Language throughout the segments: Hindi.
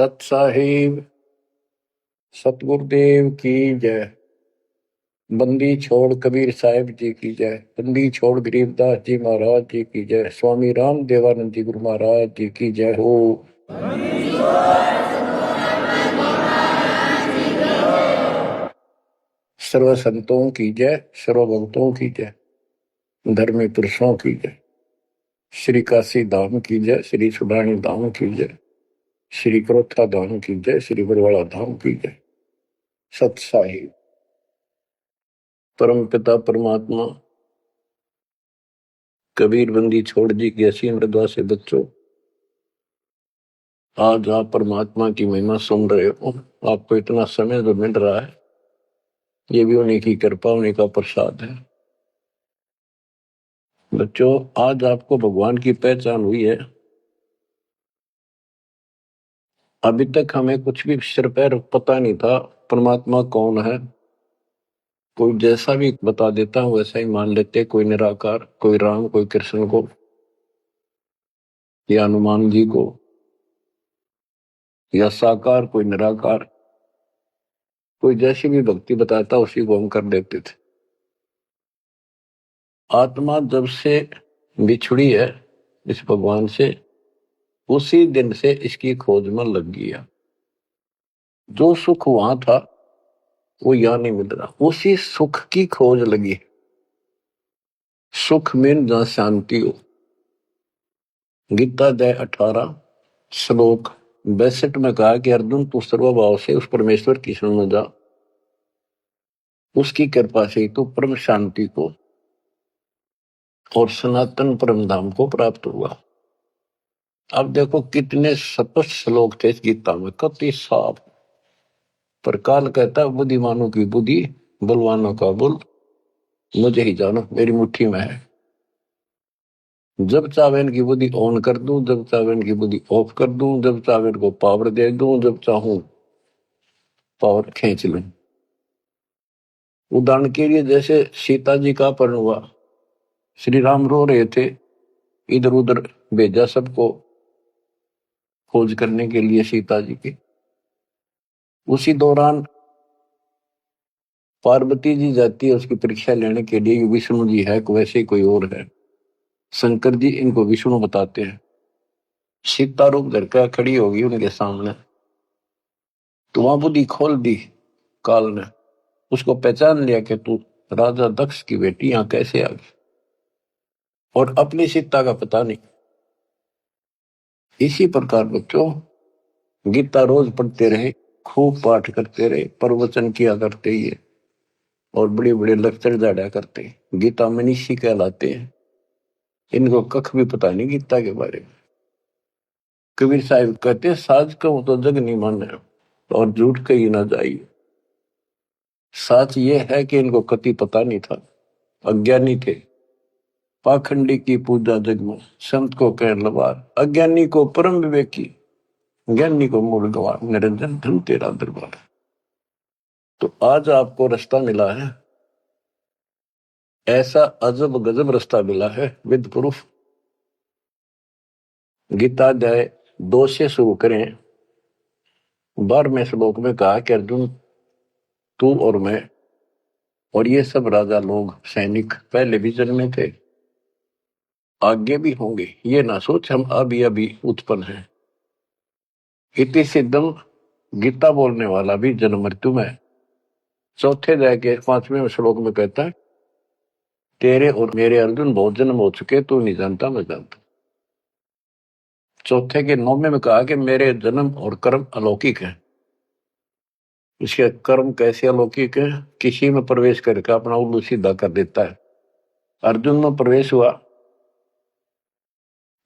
सत साहिब सतगुरुदेव की जय। बंदी छोड़ कबीर साहिब जी की जय। बंदी छोड़ गरीबदास जी महाराज जी की जय। स्वामी राम देवानंद जी गुरु महाराज जी की जय हो। सर्व संतों की जय, सर्व भक्तों की जय, धर्मी पुरुषों की जय। श्री काशी धाम की जय, श्री सुडानी धाम की जय, श्री क्रोथा धाम की जय, श्री बरवाड़ा धाम की जय। सत साहिब परम पिता परमात्मा कबीर बंदी छोड़ जी की असीम मृदा से बच्चों, आज आप परमात्मा की महिमा सुन रहे हो। आपको इतना समय जो मिल रहा है, ये भी उन्हीं की कृपा, उन्हीं का प्रसाद है। बच्चों, आज आपको भगवान की पहचान हुई है। अभी तक हमें कुछ भी सिर पैर पता नहीं था परमात्मा कौन है। कोई जैसा भी बता देता हूं वैसा ही मान लेते, कोई निराकार, कोई राम, कोई कृष्ण को या हनुमान जी को, या साकार कोई निराकार, कोई जैसी भी भक्ति बताता उसी को हम कर देते थे। आत्मा जब से बिछुड़ी है इस भगवान से, उसी दिन से इसकी खोज में लग गया। जो सुख वहां था वो यहां नहीं मिल रहा, उसी सुख की खोज लगी। सुख में जहां शांति हो। गीता अध्याय 18 श्लोक 62 में कहा कि अर्जुन तू सर्वभाव से उस परमेश्वर की शरण में जा, उसकी कृपा से तू परम शांति को और सनातन परम धाम को प्राप्त हुआ। अब देखो कितने स्पष्ट श्लोक थे इस गीता में, कति साफ। पर काल कहता बुद्धिमानों की बुद्धि, बलवानों का बल मुझे ही जानो, मेरी मुट्ठी में है। जब चाहे इनकी बुद्धि ऑन कर दूं, जब चाहे इनकी बुद्धि ऑफ कर दूं, जब चाहे इनको पावर दे दूं, जब चाहूं पावर खींच लूं। उदाहरण के लिए जैसे सीता जी का अपहरण हुआ, श्री राम रो रहे थे, इधर उधर भेजा सबको खोज करने के लिए सीता जी की। उसी दौरान पार्वती जी जाती है उसकी परीक्षा लेने के लिए, विष्णु जी है वैसे ही कोई और है। शंकर जी इनको विष्णु बताते हैं। सीता रूप धर कर खड़ी होगी उनके सामने, तो वहां बुद्धि खोल दी काल ने, उसको पहचान लिया कि तू राजा दक्ष की बेटी यहां कैसे आ गई, और अपनी सीता का पता नहीं। इसी प्रकार बच्चों, गीता रोज पढ़ते रहे, खूब पाठ करते रहे, प्रवचन किया करते ही, और बड़े बड़े लेक्चर झाड़ा करते। गीता मनीषी कहलाते हैं। इनको कख भी पता नहीं गीता के बारे में। कबीर साहिब कहते साज कहूं तो जग नहीं माने, और झूठ कही ना जाइए। सच ये है कि इनको कति पता नहीं था, अज्ञानी थे। पाखंडी की पूजा जग में, संत को कह लवार, अज्ञानी को परम विवेकी, ज्ञानी को मूल गवार, निरंजन धन तेरा दरबार। तो आज आपको रास्ता मिला है, ऐसा अजब गजब रास्ता मिला है विद प्रूफ। गीता अध्याय 2 से शुरू करें। 12वें श्लोक में कहा कि अर्जुन तू और मैं और ये सब राजा लोग, सैनिक पहले भी जन्मे थे, आगे भी होंगे। ये ना सोच हम अभी अभी उत्पन्न हैं। इति सिद्धम, गीता बोलने वाला भी जन्म मृत्यु में। चौथे अध्याय के 5वें श्लोक में कहता है तेरे और मेरे अर्जुन बहुत जन्म हो चुके, तू नहीं जानता मैं जानता। चौथे के 9वें में कहा कि मेरे जन्म और कर्म अलौकिक है। इसके कर्म कैसे अलौकिक है? किसी में प्रवेश करके अपना उल्लू सीधा कर देता है। अर्जुन में प्रवेश हुआ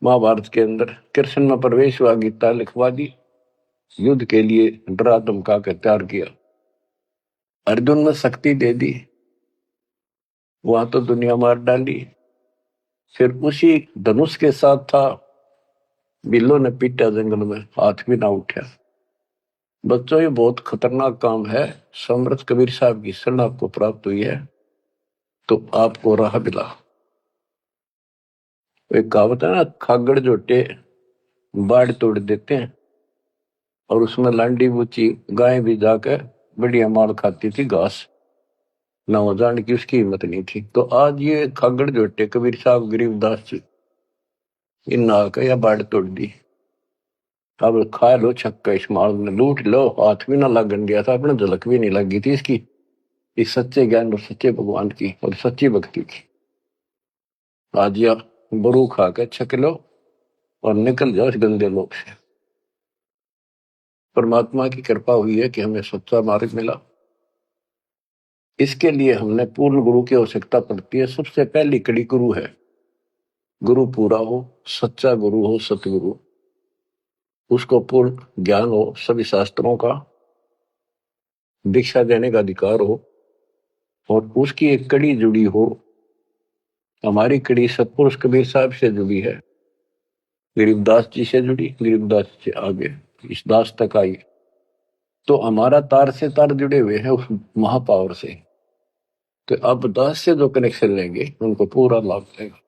महाभारत के अंदर, कृष्ण में प्रवेश हुआ, गीता लिखवा दी, युद्ध के लिए डरा धमका कर तैयार किया। अर्जुन में शक्ति दे दी, वहां तो दुनिया मार डाली। फिर उसी धनुष के साथ था, बिल्लो ने पीटा जंगल में, हाथ भी ना उठा। बच्चों ये बहुत खतरनाक काम है। समर्थ कबीर साहब की शरण आपको प्राप्त हुई है तो आपको राह मिला। एक कहावत है ना, खागड़ जोटे बाढ़ तोड़ देते हैं। और उसमें लांडी बूची गाय भी जाकर बढ़िया माल खाती थी घास, ना हो जाने की उसकी हिम्मत नहीं थी। तो आज ये खागड़ जोटे कबीर साहब गरीबदास जी इन नाक या बाढ़ तोड़ दी। अब खा लो छक्का, इस माल ने लूट लो, हाथ भी ना लगन दिया था अपने, झलक भी नहीं लगी थी इसकी, इस सच्चे ज्ञान और सच्चे भगवान की और सच्ची भक्ति की। आज या बरू खा के छक लो और निकल जाओ इस गंदे लोग से। परमात्मा की कृपा हुई है कि हमें सच्चा मार्ग मिला। इसके लिए हमने पूर्ण गुरु की आवश्यकता पड़ती है। सबसे पहली कड़ी गुरु है। गुरु पूरा हो, सच्चा गुरु हो, सतगुरु, उसको पूर्ण ज्ञान हो, सभी शास्त्रों का दीक्षा देने का अधिकार हो, और उसकी एक कड़ी जुड़ी हो। हमारी कड़ी सतपुरुष कबीर साहब से जुड़ी है, गरीबदास जी से जुड़ी, गरीबदास से आगे इस दास तक आई। तो हमारा तार से तार जुड़े हुए हैं उस महापावर से। तो अब दास से जो कनेक्शन लेंगे उनको पूरा लाभ मिलेगा।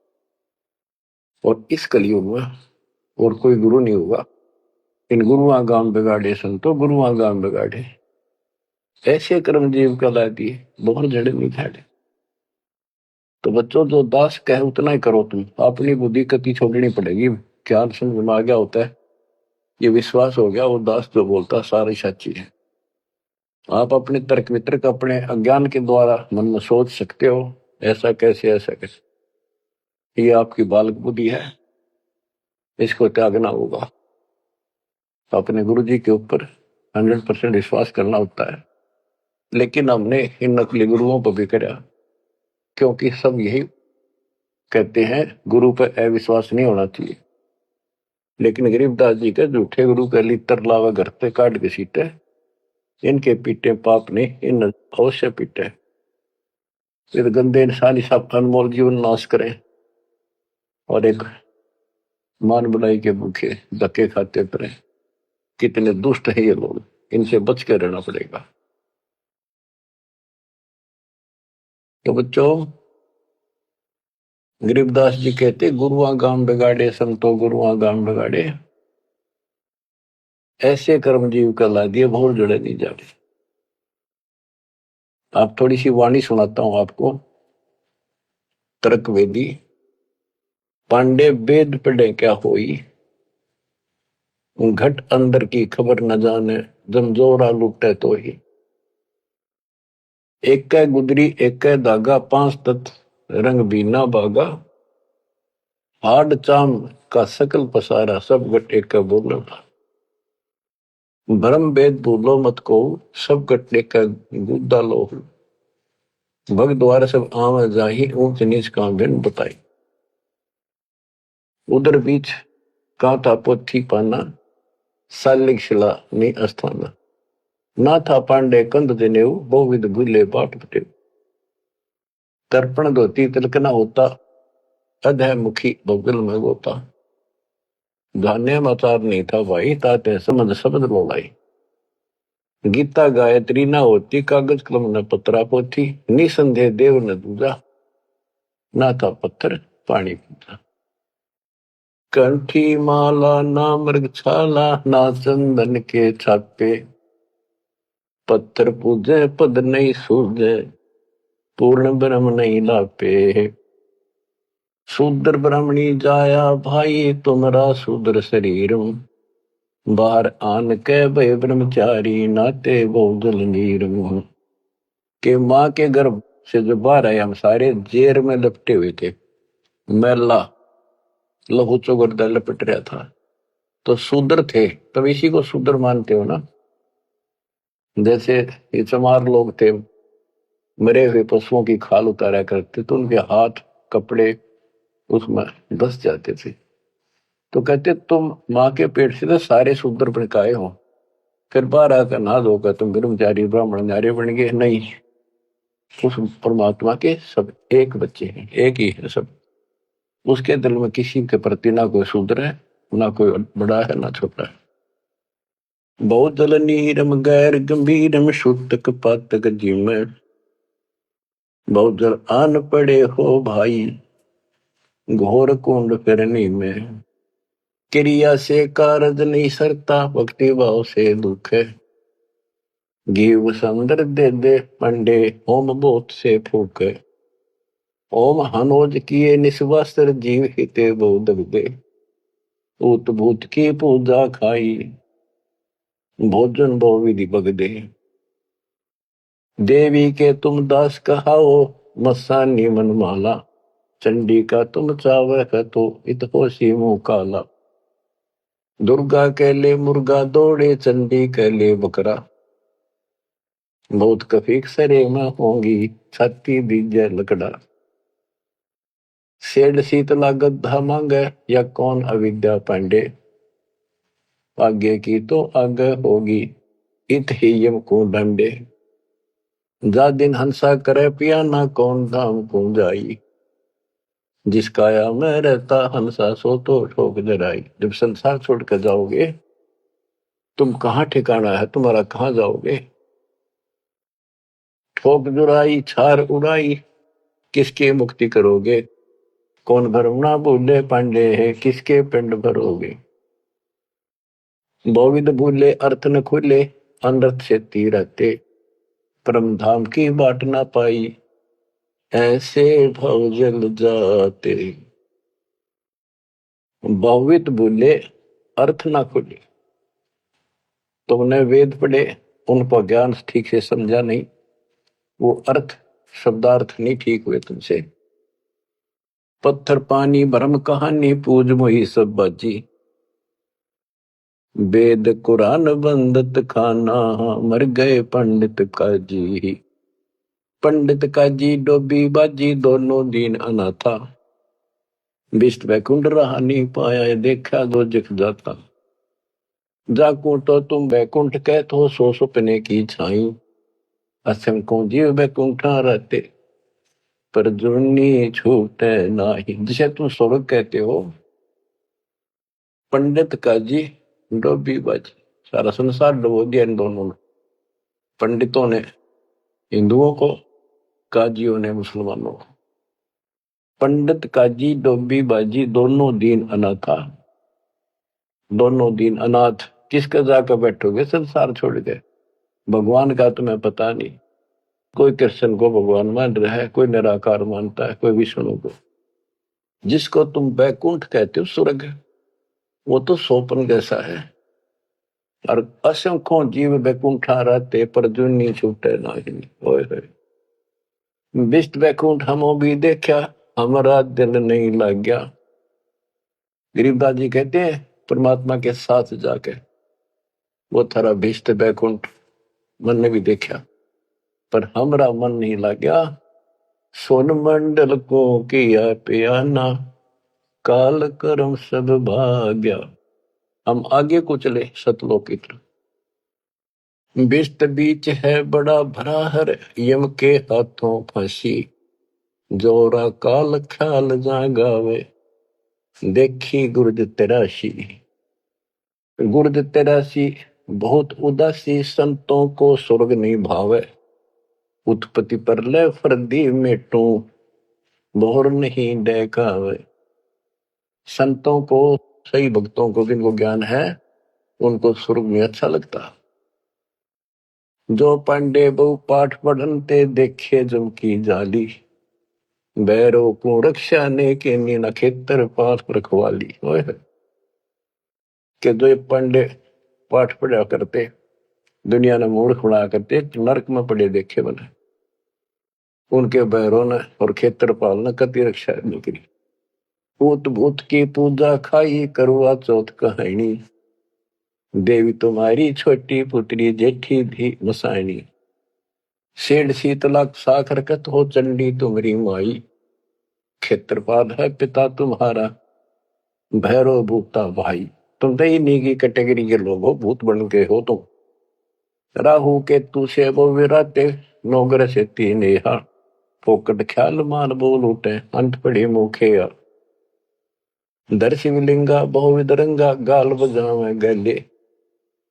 और इस कलयुग में और कोई गुरु नहीं होगा। इन गुरुआ गाम बिगाड़े संतो, गुरुआ गाम बिगाड़े, ऐसे कर्म जीव कहला दिए, बहुत जड़े नहीं झाड़े। तो बच्चों जो दास कहे उतना ही करो तुम, अपनी बुद्धि कति छोड़नी पड़ेगी। ज्ञान समझ में आ गया होता है, ये विश्वास हो गया वो दास जो बोलता सारी सच्ची है। आप अपने तर्क वितर्क अपने अज्ञान के द्वारा मन में सोच सकते हो, ऐसा कैसे ऐसा कैसे, ये आपकी बालक बुद्धि है, इसको त्यागना होगा। अपने गुरु जी के ऊपर 100% विश्वास करना होता है। लेकिन हमने इन नकली गुरुओं पर भी करा, क्योंकि सब यही कहते हैं गुरु पर अविश्वास नहीं होना चाहिए। लेकिन गरीबदास जी के झूठे गुरु के लिए तरलावा घर पे काट के सीटे, इनके पीटे पाप ने इन अवश्य पीटे। फिर गंदे इंसान सब अनमोल जीवन नाश करें और एक मान बुलाई के भूखे धक्के खाते फिरे। कितने दुष्ट है ये लोग, इनसे बच के रहना पड़ेगा। तो बच्चों, गरीबदास जी कहते गुरुआ गाम बिगाड़े संतो, गुरुआ गाम बिगाड़े, ऐसे कर्म जीव का ला दिए, भोर जड़े नहीं जाड़े। आप थोड़ी सी वाणी सुनाता हूं आपको। तर्क वेदी, पांडे वेद पढ़े क्या होई, घट अंदर की खबर न जाने, जमजोरा लुटे तो ही। एक कै गुदरी एक कै धागा, पांच तत्व रंग बीना बागा, हाड चाम का सकल पसारा, सब गट एक का बोलो। भरम वेद भूलो मत को, सब गट एक का गुद्दा लो। भग द्वार सब आम जाही, ऊंच नीच का भिन्न बताई। उधर बीच कांता पोथी पाना, सालिक शिला नी अस्थाना। ना था पांडे कंद जनेऊ, बहुविध भूले बाट बटे। तर्पण धोती तिलक न होता, अधय मुखी बगल में होता। धान्य आचार नहीं था भाई, ताते समझ शब्द बोलाई। गीता गायत्री न होती, कागज कलम न पत्रा पोथी। निसंदेह देव न दूजा, ना था पत्थर पानी पीता। कंठी माला ना मृग छाला, ना चंदन के छापे। पत्थर पूजे पद नहीं सूझे, पूर्ण ब्रह्म नहीं लापे। शूद्र ब्राह्मणी जाया भाई, तुम्हारा शूद्र शरीर। बाहर आन के भय ब्रह्मचारी, नाते बहु जल नीर। के माँ के गर्भ से जो बाहर आए हम सारे जेर में लपटे हुए थे, मैला लहू चौगर्दा लपट रहा था। तो शूद्र थे, तब इसी को शूद्र मानते हो ना। जैसे ये चमार लोग थे, मरे हुए पशुओं की खाल उतारा करते, तो उनके हाथ कपड़े उसमें धस जाते थे। तो कहते तुम माँ के पेट से तो सारे शूद्र भड़काए हो, फिर बाहर आकर ना धोकर तुम ब्रह्मचारी ब्राह्मण नारे बन गए। नहीं, उस परमात्मा के सब एक बच्चे हैं, एक ही है सब। उसके दिल में किसी के प्रति ना कोई शूद्र है, ना कोई बड़ा है, ना छोटा है। बहुत जल नीरम गैर गंभीरम, शुतक पातक जिम। बहुत जल आन पड़े हो भाई, घोर कुंड फिरनी में। क्रिया से कारज नहीं सरता, भक्ति भाव से दुख है। जीव संदर दे दे पंडे, ओम बोत से फूक है। ओम हनोज किए निस्वास्त्र, जीव हिते बोध दे। ऊत भूत की पूजा खाई, भोजन भो विधि बगदे। देवी के तुम दास कहाओ, मस्सानी मन माला। चंडी का तुम चावर तो इत होशी मुंह काला। दुर्गा के ले मुर्गा दौड़े, चंडी के ले बकरा। बहुत कफीक सरे में होंगी, छाती दीजे लकड़ा। सेठ शीतला गद्दा मांगे, या कौन अविद्या पांडे। आगे की तो आगे होगी, इत ही यम को डंडे। जा दिन हंसा करे पिया, ना कौन धाम को जाई। जिस काया में रहता हंसा, सो तो ठोक जराई। जब संसार छोड़ कर जाओगे, तुम कहाँ ठिकाना है तुम्हारा, कहाँ जाओगे। ठोक जुराई छार उड़ाई, किसके मुक्ति करोगे। कौन भरम ना भूले पांडे है, किसके पिंड भरोगे। बहुविध भूले अर्थ न खुले, अनर्थ से रहते। परम धाम की बाट ना पाई, ऐसे भव जल जाते। बहुविध भूले अर्थ ना खुले, तुमने वेद पढ़े, उनको ज्ञान ठीक से समझा नहीं, वो अर्थ शब्दार्थ नहीं ठीक हुए तुमसे। पत्थर पानी भ्रम कहानी, पूज मोही सब बाजी। वेद कुरान बंदत खाना, मर गए पंडित काजी। पंडित काजी डोबी बाजी, दोनों दीन अनाथा। विष्ट वैकुंठ रहा नहीं पाया, देखा दो जख जाता। जाकू तो तुम वैकुंठ कहते हो, सो सुपने की छाई। असम को जीव वैकुंठा रहते, पर जुर्नी छूटे नाही। जिसे तुम स्वर्ग कहते हो, पंडित काजी डोबी बाजी, सारा संसार डुबो दिया इन दोनों ने। पंडितों ने हिंदुओं को, काजियों ने मुसलमानों को। पंडित काजी डोबी बाजी, दोनों दीन अनाथा। दोनों दीन अनाथ, किसका जाकर बैठोगे संसार छोड़ के। भगवान का तुम्हें पता नहीं। कोई कृष्ण को भगवान मान रहा है, कोई निराकार मानता है, कोई विष्णु को। जिसको तुम बैकुंठ कहते हो स्वर्ग, वो तो सोपन जैसा है। और असंख्यों जीव बैकुंठा रहते, पर जुनी छूटे नहीं। ओए होए, विष्ट बैकुंठ हमो भी देखा, हमारा दिल नहीं लग गया। गरीबदास जी कहते हैं, परमात्मा के साथ जाके वो थारा भीष्ट बैकुंठ मन ने भी देखा, पर हमारा मन नहीं लग गया। सोन मंडल को किया पियाना, काल कर्म सब भाग्या। हम आगे को चले सतलोक की तरफ। बिस्त बीच है बड़ा भरा हर, यम के हाथों फांसी। जोरा काल ख्याल जागावे, देखी गुर्द तेराशी। गुर्द तेरासी, बहुत उदासी, संतों को स्वर्ग नहीं भावे। उत्पत्ति पर ले फर्दी मेटू, बोर नहीं देखावे। संतों को, सही भक्तों को, जिनको ज्ञान है, उनको स्वर्ग में अच्छा लगता। जो पांडे बहु पाठ पढ़नते, देखे जम की जाली। बैरों को रक्षा ने के नी नखेतर, पास रखवाली। के जो पांडे पाठ पढ़ा करते, दुनिया ने मूर्ख बना करते, नरक में पड़े देखे बने। उनके बैरों ने और खेत्रपाल ने कति रक्षा नहीं करी। भूत भूत की पूजा खाई, करवा चौथ कहानी। देवी तुम्हारी छोटी पुत्री, जेठी भी मसायनी। सेठ शीतला साखर कत हो, चंडी तुम्हारी माई। क्षेत्रपाल है पिता तुम्हारा, भैरव भूता भाई। तुम तो इन्हीं की कैटेगरी के लोग हो, भूत बन के हो तुम। राहु के तू से वो विराटे, नौगर से तीन यहाँ। फोकट ख्याल मान बोल उठे, अंत पड़ी मुखे। दर शिवलिंगा बहुविध रंगा, गाल बजावे गले।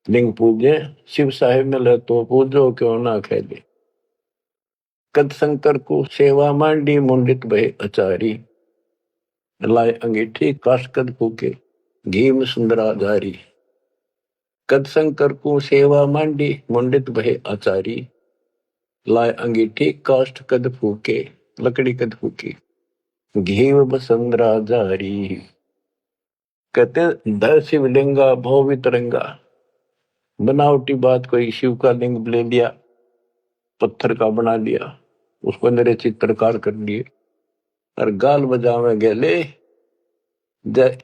लिंग पूजे शिव साहेब मिले, तो पूजो क्यों ना खेले। कद शंकर को सेवा मांडी, मुंडित भय अचारी। लाए अंगीठी काश कद फूके, घीम सुंदरा जारी। कद शंकर को सेवा मांडी, मुंडित भय आचारी। लाए अंगीठी काष्ठ कद फूके, लकड़ी कद फूकी। घीव बसंदरा जारी। कहते दर शिवलिंगा भव वितरंगा। बनावटी बात कोई शिव का लिंग ले लिया, पत्थर का बना लिया, उसको मेरे चित्रकार कर लिए और गाल बजावे गेले।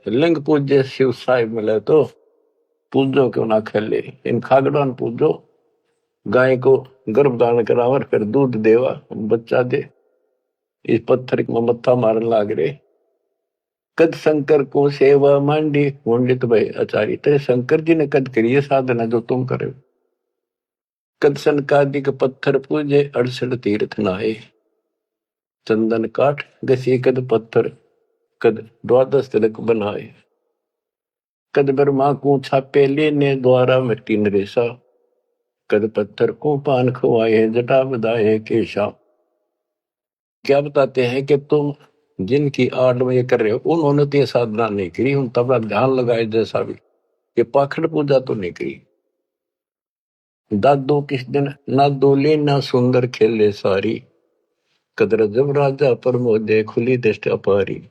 लिंग पूज्य शिव साहिब मिले तो पूजो क्यों ना खेले। इन खागड़ान पूजो, गाय को गर्भधान करावर, फिर दूध देवा, बच्चा दे। इस पत्थर में मत्था मारन लाग रे। कद शंकर को सेवा मांडी, मुंडित भय आचारी। तेरे शंकर जी ने कद करिए साधना जो तुम करे। कद सनकादिक पत्थर पूजे, 68 तीर्थ नहाए। चंदन काठ घसी कद पत्थर, कद 12 तिलक बनाए। कद ब्रह्मा को छापे लेने, द्वारा मिट्टी नरेशा। कद पत्थर को पान खवाए, जटा बधाए केशा। क्या बताते हैं कि तुम जिनकी आड़ में ये कर रहे हो, उन्होंने तो ये साधना नहीं करी, उन तब ध्यान लगाए जैसा भी, ये पाखंड पूजा तो नहीं करी। दादो किस दिन ना दोले ना सुंदर खेले सारी। कदर जब राजा प्रमोदे, खुली दृष्टि अपारी।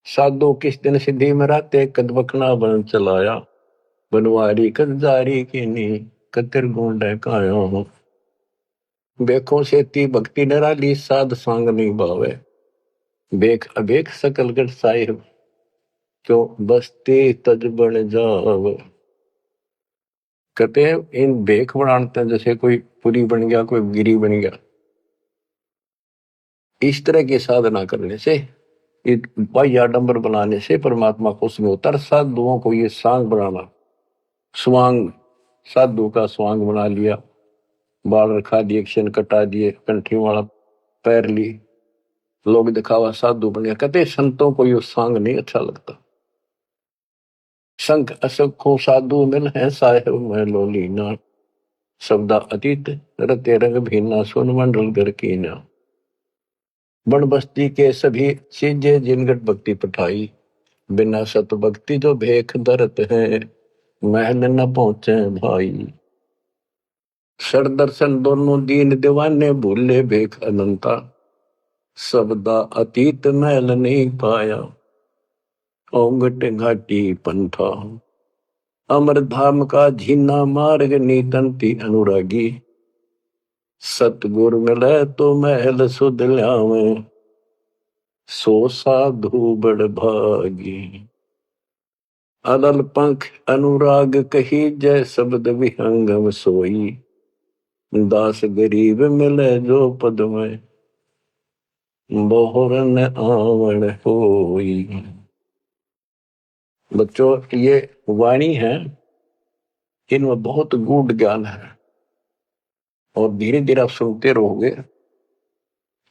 साधो किस दिन सिद्धि में राते, कद बखना बन चलाया। बनवारी कद जारी की नी, कतिर गुंड काया हूं। बेखों से ती भक्ति निराली, साध सांग नहीं भावे। बेख अबेख सकल गढ़ साहिब, क्यों बसते तज बन जाव। कहते हैं इन बेख बनाते हैं जैसे कोई पुरी बन गया, कोई गिरी बन गया। इस तरह की साधना करने से, बाह्य आडंबर बनाने से परमात्मा खुश नहीं होता। साधुओं को ये सांग बनाना, स्वांग, साधु का स्वांग बना लिया, बाल रखा दिए, क्षण कटा दिए, कंठी वाला पैर ली, लोग दिखावा साधु बन गया। कहते संतों को ये सांग नहीं अच्छा लगता। संख असंख्यों साधु मिल है, साहेब मैं लोलीना। शब्दा अतीत रते रंग भीना, सुन मंडल घर कीना। बन बस्ती के सभी चीजें जिनगट भक्ति पठाई। बिना सत भक्ति जो भेख दरत है, महल न पहुंचे भाई। सर दर्शन दोनों दीन दीवाने, भूले भेख अनंता। शब्दा अतीत महल नहीं पाया, ओंगट घाटी पंथा। अमर धाम का झीना मार्ग, नीतंती अनुरागी। सतगुर मिले तो महल सुध ल्यावे, सो साधु बड़ भागी। अदल पंख अनुराग कही, जय शब्द विहंगम सोई। दास गरीब मिले जो पद में, बोहरन आवण होई। बच्चों ये वाणी है, इनमें बहुत गूढ़ ज्ञान है और धीरे धीरे आप सुनते रहोगे।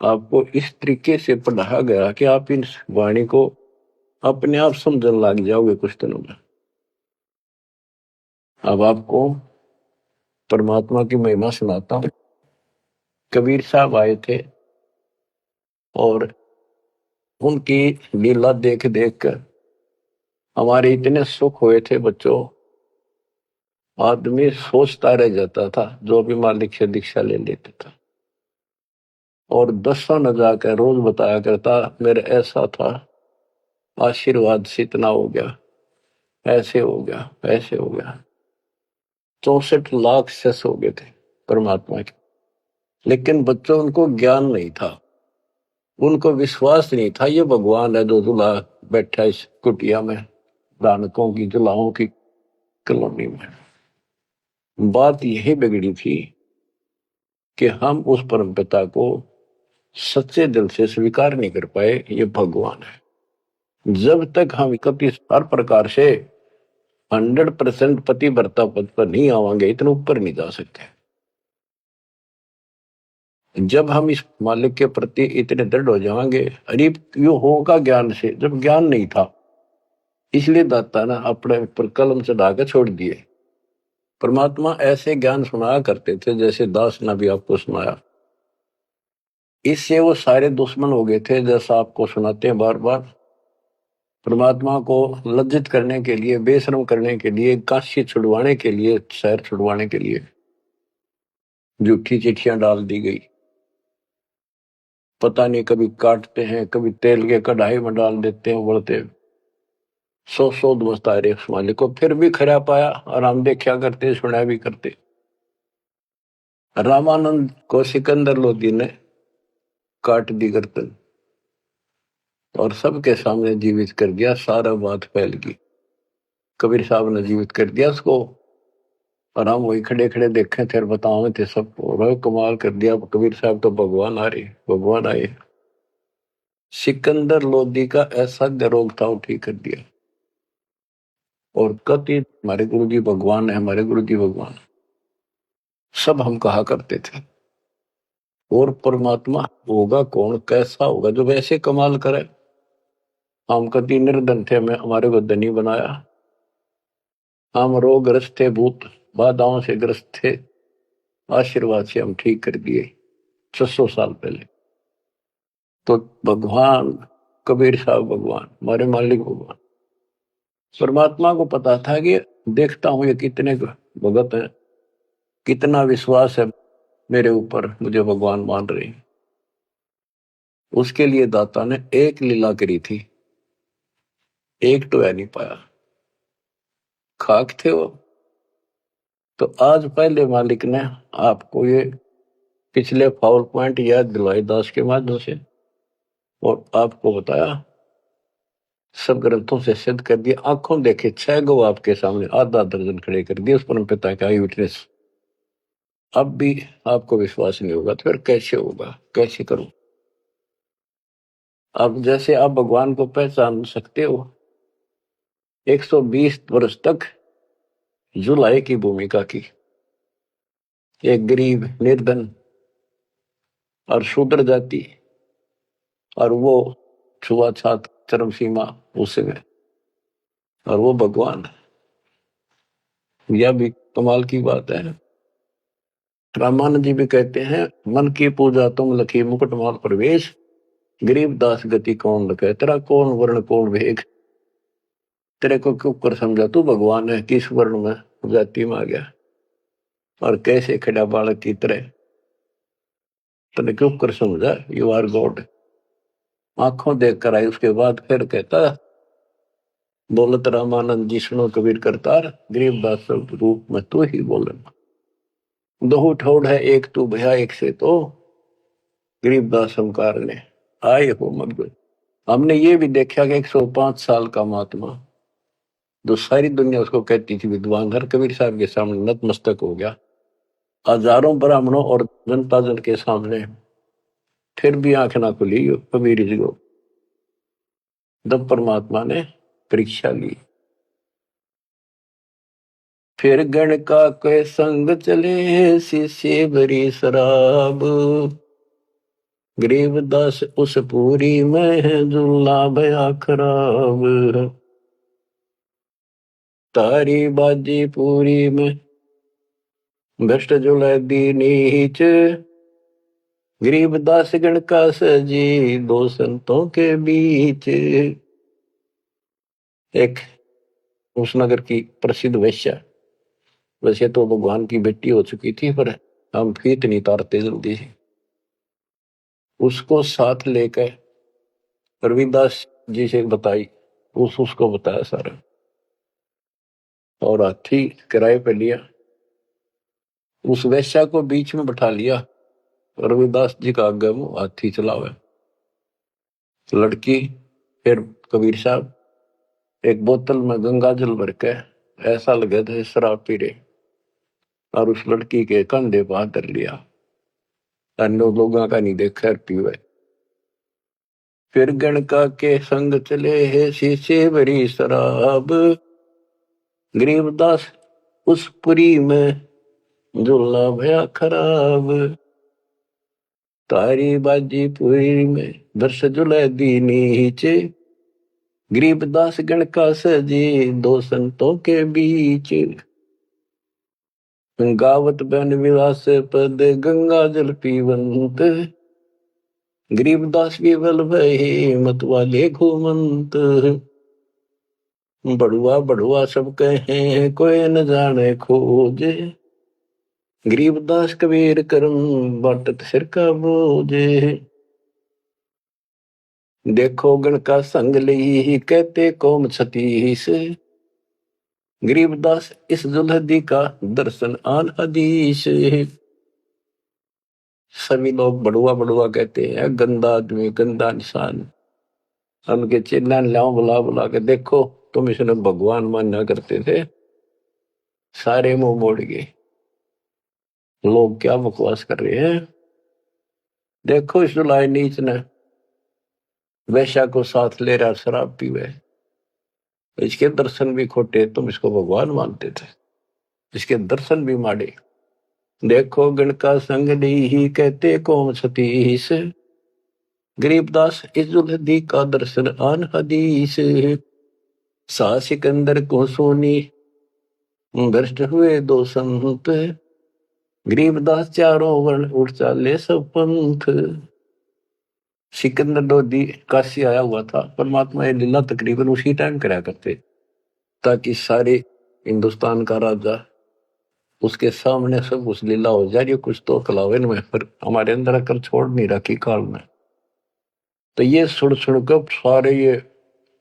आपको इस तरीके से पढ़ाया गया कि आप इन वाणी को अपने आप समझने लग जाओगे कुछ दिनों में। अब आपको परमात्मा की महिमा सुनाता हूं। कबीर साहब आए थे और उनकी लीला देख देख कर हमारे इतने सुख हुए थे बच्चों। आदमी सोचता रह जाता था जो भी मालिक से दीक्षा ले लेता था, और 10 न जाकर रोज बताया करता मेरे ऐसा था, आशीर्वाद से इतना हो गया, ऐसे हो गया, ऐसे हो गया। 64 लाख सेस हो गए थे परमात्मा के। लेकिन बच्चों उनको ज्ञान नहीं था, उनको विश्वास नहीं था ये भगवान है जो दुल्हा बैठा इस कुटिया में, दानकों की दुल्हाओं की कॉलोनी में। बात यही बिगड़ी थी कि हम उस परम पिता को सच्चे दिल से स्वीकार नहीं कर पाए, ये भगवान है। जब तक हम कभी हर प्रकार से 100% पतिव्रता पद पर नहीं आवांगे, इतने ऊपर नहीं जा सकते। जब हम इस मालिक के प्रति इतने दृढ़ हो जाएंगे, अरे यो होगा ज्ञान से, जब ज्ञान नहीं था इसलिए दाता ना अपने पर कलम चढ़ा के छोड़ दिए। परमात्मा ऐसे ज्ञान सुनाया करते थे जैसे दास ने भी आपको सुनाया। इससे वो सारे दुश्मन हो गए थे, जैसा आपको सुनाते हैं बार बार। परमात्मा को लज्जित करने के लिए, बेशर्म करने के लिए, काशी छुड़वाने के लिए, शहर छुड़वाने के लिए झूठी चिट्ठियां डाल दी गई। पता नहीं, कभी काटते हैं, कभी तेल के कढ़ाई में डाल देते हैं उबलते। सौ बसता है उस मालिक को, फिर भी खरा पाया और हम देखा करते, सुना भी करते। रामानंद को सिकंदर लोधी ने काट दी गर्दन और सबके सामने जीवित कर दिया। सारा बात फैल गई। कबीर साहब ने जीवित कर दिया उसको और हम वही खड़े खड़े देखे थे, बताओ थे सबको। कमाल कर दिया कबीर साहब तो भगवान आ रहे, भगवान आए। सिकंदर लोधी का ऐसा रोग था, वो ठीक कर दिया। और कति हमारे गुरु जी भगवान है, हमारे गुरु जी भगवान, सब हम कहा करते थे। और परमात्मा होगा कौन, कैसा होगा जो वैसे कमाल करे। हम कति निर्धन थे, हमें हमारे को धनी बनाया। हम रोगग्रस्त थे, भूत बाधाओं से ग्रस्त थे, आशीर्वाद से हम ठीक कर दिए 600 साल पहले। तो भगवान कबीर साहब भगवान, हमारे मालिक भगवान। परमात्मा को पता था कि देखता हूं ये कितने भगत हैं, कितना विश्वास है मेरे ऊपर, मुझे भगवान मान रहे हैं। उसके लिए दाता ने एक लीला करी थी, एक तो नहीं पाया, खाक थे वो। तो आज पहले मालिक ने आपको ये पिछले फाउल पॉइंट याद दिलवाई दास के माध्यम से, और आपको बताया, सब ग्रंथों से सिद्ध कर दिया। आंखों देखे 6 गो आपके सामने, आधा दर्जन खड़े कर दिए उस परम पिता का आई विटनेस। अब भी आपको विश्वास नहीं होगा तो फिर कैसे होगा, कैसे करूं। अब जैसे आप भगवान को पहचान सकते हो, 120 वर्ष तक जुलाई की भूमिका की, एक गरीब निर्धन और शूद्र जाति, और वो छुआछात चरम सीमा उसमें, और वो भगवान। यह भी कमाल की बात है। रामानंद जी भी कहते हैं, मन की पूजा तुम लखी मुकुटमाल प्रवेश, गरीब दास गति कौन लखे, तेरा कौन वर्ण कौन भेद, तेरे को क्यों कर समझा, तू भगवान है, किस वर्ण में जाति में आ गया और कैसे खड़ा बालक की तरह, तेने क्यों कर समझा, यू आर गॉड। आंखों देख कर आई। उसके बाद फिर कहता, बोलत रामानंद जी सुनो कबीर करतार, गरीब दास रूप में तू ही बोले, दो ठोड़ है एक तू भया एक से, तो गरीब दास हमकार ने आए हो मग। हमने ये भी देखा कि 105 साल का महात्मा, जो सारी दुनिया उसको कहती थी विद्वान, हर कबीर साहब के सामने नतमस्तक हो गया। हजारों ब्राह्मणों और जनता जन के सामने फिर भी आंख ना खुली कबीर जी को। जब परमात्मा ने परीक्षा ली, फिर गण का के संग चले शीशे भरी शराब, गरीबदास उस पूरी में जुल्ला भया खराब, तारी बाजी पूरी में भ्रष्ट जुलै दी नीच, गरीबदास गण का सजी दो संतों के बीच। एक उस नगर की प्रसिद्ध वैश्या, वैसे तो भगवान की बेटी हो चुकी थी, पर हम फीत नहीं तारते जल्दी से, उसको साथ लेकर रविदास जी से बताई, उसको बताया सारा, और हाथी किराए पे लिया, उस वैश्या को बीच में बैठा लिया, रविदास जी का आगे वो हाथी चलावे। लड़की फिर कबीर साहब एक बोतल में गंगा जल भर के, ऐसा लगे थे शराब पी रहे, और उस लड़की के कंधे पर हाथ धर लिया, अन्य लोगों का नहीं देखा पीवे। फिर गणका के संग चले है शीशे भरी शराब, गरीबदास उस पुरी में जुल्ला भया खराब, तारी बाजी पुरी में दर्श जुलै दी नीचे, गरीबदास गण का सजी दो संतों के बीच, गावत बन विलास पद गंगा जल पीवंत, गरीबदास विवल भय मत वाले घूमंत। बड़ुआ बड़ुआ सब कहे कोई न जाने खोज, गरीबदास कबीर करम बाटत सिर का बोझ। देखो गण का संग ली कहते कौम छतीस, गरीबदास इस जुल्हदी का दर्शन आन हदीस। सभी लोग बड़ुआ बड़ुआ कहते हैं, गंदा आदमी गंदा इंसान। उनके चिन्ह लाओ बुला बुला के, देखो तुम इसने भगवान माना करते थे, सारे मुंह मोड़ गए। लोग क्या बकवास कर रहे हैं। देखो इस जुलाई नीच ने वैश्या को साथ ले रहा शराब पीवे, इसके दर्शन भी खोटे, तुम इसको भगवान मानते थे, इसके दर्शन भी माड़े। देखो गण का संग ही कहते कौम सतीश, गरीबदास इस जुल्हदी का दर्शन आन हदीस। सा सिकंदर को सोनी भ्रष्ट हुए दो संत, गरीबदास चारों वर्ण उठ चाले सब पंथ। सिकंदर लोधी काशी आया हुआ था, परमात्मा ये लीला तकरीबन उसी टाइम करा करते, ताकि सारे हिंदुस्तान का राजा उसके सामने सब उस लीला हो जा रही, कुछ तो कलावन में, पर हमारे अंदर अकल छोड़ नहीं रखी काल में। तो ये सुन सुनकर सारे ये